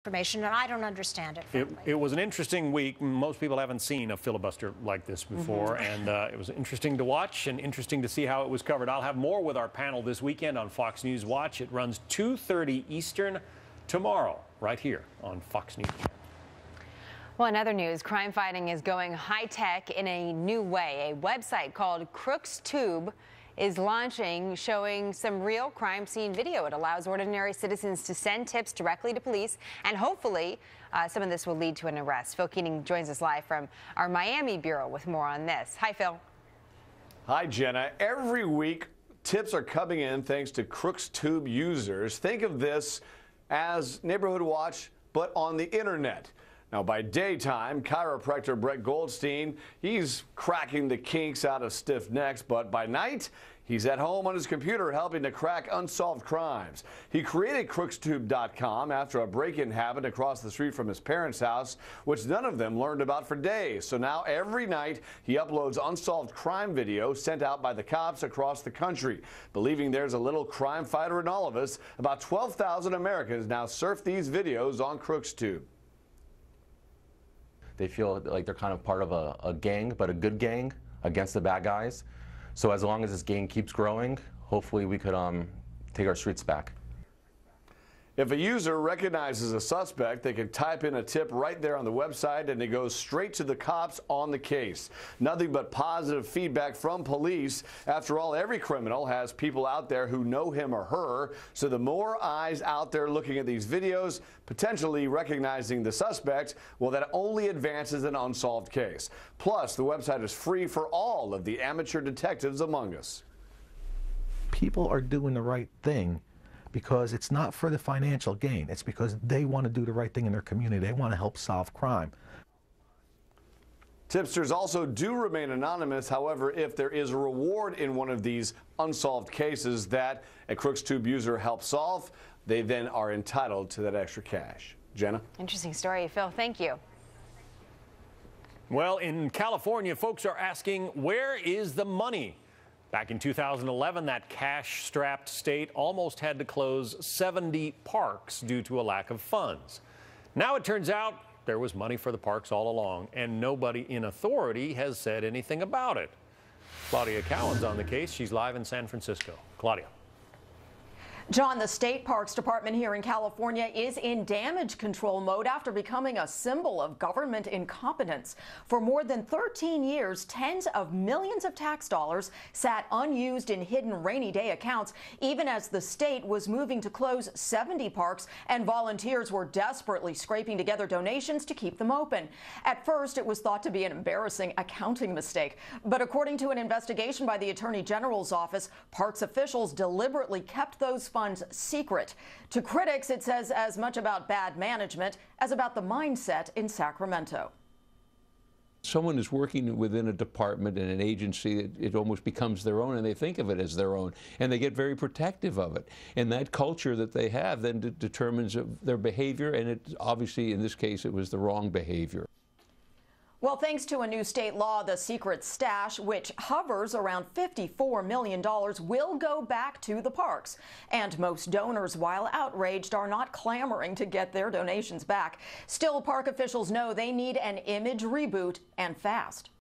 information, and I don't understand it, frankly. It was an interesting week. Most people haven't seen a filibuster like this before, and it was interesting to watch and interesting to see how it was covered. I'll have more with our panel this weekend on Fox News Watch. It runs 2:30 Eastern tomorrow, right here on Fox News. Well, in other news, crime fighting is going high-tech in a new way. A website called CrooksTube is launching, showing some real crime scene video. It allows ordinary citizens to send tips directly to police, and hopefully some of this will lead to an arrest. Phil Keating joins us live from our Miami bureau with more on this. Hi, Phil. Hi, Jenna. Every week, tips are coming in thanks to CrooksTube users. Think of this as Neighborhood Watch, but on the internet. Now, by daytime, chiropractor Brett Goldstein, he's cracking the kinks out of stiff necks, but by night, he's at home on his computer helping to crack unsolved crimes. He created CrooksTube.com after a break-in happened across the street from his parents' house, which none of them learned about for days. So now every night, he uploads unsolved crime videos sent out by the cops across the country. Believing there's a little crime fighter in all of us, about 12,000 Americans now surf these videos on CrooksTube. They feel like they're kind of part of a gang, but a good gang against the bad guys. So as long as this gang keeps growing, hopefully we could take our streets back. If a user recognizes a suspect, they can type in a tip right there on the website, and it goes straight to the cops on the case. Nothing but positive feedback from police. After all, every criminal has people out there who know him or her. So the more eyes out there looking at these videos, potentially recognizing the suspect, well, that only advances an unsolved case. Plus, the website is free for all of the amateur detectives among us. People are doing the right thing because it's not for the financial gain. It's because they want to do the right thing in their community. They want to help solve crime. Tipsters also do remain anonymous. However, if there is a reward in one of these unsolved cases that a CrooksTube user helps solve, they then are entitled to that extra cash. Jenna? Interesting story, Phil. Thank you. Well, in California, folks are asking, where is the money? Back in 2011, that cash-strapped state almost had to close 70 parks due to a lack of funds. Now it turns out there was money for the parks all along, and nobody in authority has said anything about it. Claudia Cowan's on the case. She's live in San Francisco. Claudia. John, the State Parks Department here in California is in damage control mode after becoming a symbol of government incompetence. For more than 13 years, tens of millions of tax dollars sat unused in hidden rainy day accounts, even as the state was moving to close 70 parks and volunteers were desperately scraping together donations to keep them open. At first, it was thought to be an embarrassing accounting mistake. But according to an investigation by the Attorney General's office, parks officials deliberately kept those funds secret. To critics, it says as much about bad management as about the mindset in Sacramento. Someone is working within a department and an agency, it almost becomes their own, and they think of it as their own, and they get very protective of it. And that culture that they have then determines their behavior, and it obviously, in this case, it was the wrong behavior. Well, thanks to a new state law, the secret stash, which hovers around $54 million, will go back to the parks. And most donors, while outraged, are not clamoring to get their donations back. Still, park officials know they need an image reboot, and fast.